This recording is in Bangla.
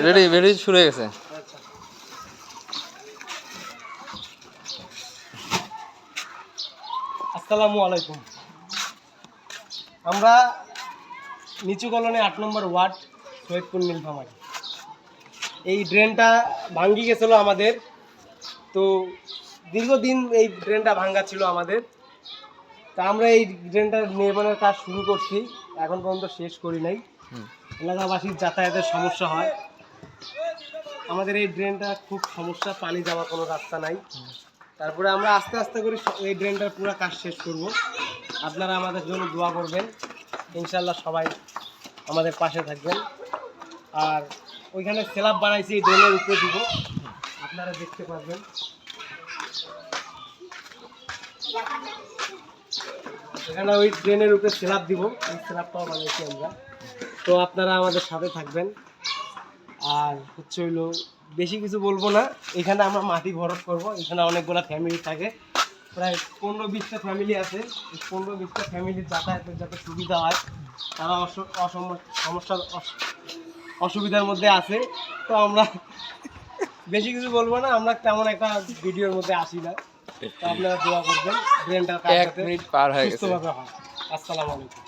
রেডি শুরু হয়ে গেছে। আচ্ছা, আসসালামু আলাইকুম। আমরা নিচু কলোনি 8 নম্বর ওয়ার্ড, সৈয়দপুর নীলফামারী। এই ড্রেনটা ভাঙ্গি গেছিল আমাদের, তো দীর্ঘদিন এই ড্রেনটা ভাঙ্গা ছিল আমাদের। তা আমরা এই ড্রেনটা নির্মাণের কাজ শুরু করছি, এখন পর্যন্ত শেষ করি নাই। এলাকাবাসীর যাতায়াতের সমস্যা হয়, আমাদের এই ড্রেনটা খুব সমস্যা, পানি যাওয়ার কোনো রাস্তা নাই। তারপরে আমরা আস্তে আস্তে করে এই ড্রেনটার পুরো কাজ শেষ করব। আপনারা আমাদের জন্য দোয়া করবেন, ইনশাল্লাহ সবাই আমাদের পাশে থাকবেন। আর ওইখানে স্ল্যাব বানাইছি, এই ড্রেনের উপরে দিব, আপনারা দেখতে পারবেন। এখানে ওই ড্রেনের উপরে স্ল্যাব দিব, এই স্ল্যাবটাও বানাইছি আমরা। তো আপনারা আমাদের সাথে থাকবেন। আর হচ্ছে হইলো, বেশি কিছু বলবো না, এখানে আমরা মাটি ভরট করব। এখানে অনেকগুলো ফ্যামিলি থাকে, প্রায় 15-20টা ফ্যামিলি আছে। এই 15-20টা ফ্যামিলির যাতায়াতের যাতে সুবিধা হয়, তারা অসুবিধার মধ্যে আছে। তো আমরা বেশি কিছু বলবো না, আমরা তেমন একটা ভিডিওর মধ্যে আসি না। তো আপনারা দোয়া করবেন, ড্রেনটার কাজ যাতে 1 মিনিট পার হয়ে গেছে। সুস্থভাবে হয়। আসসালামু আলাইকুম।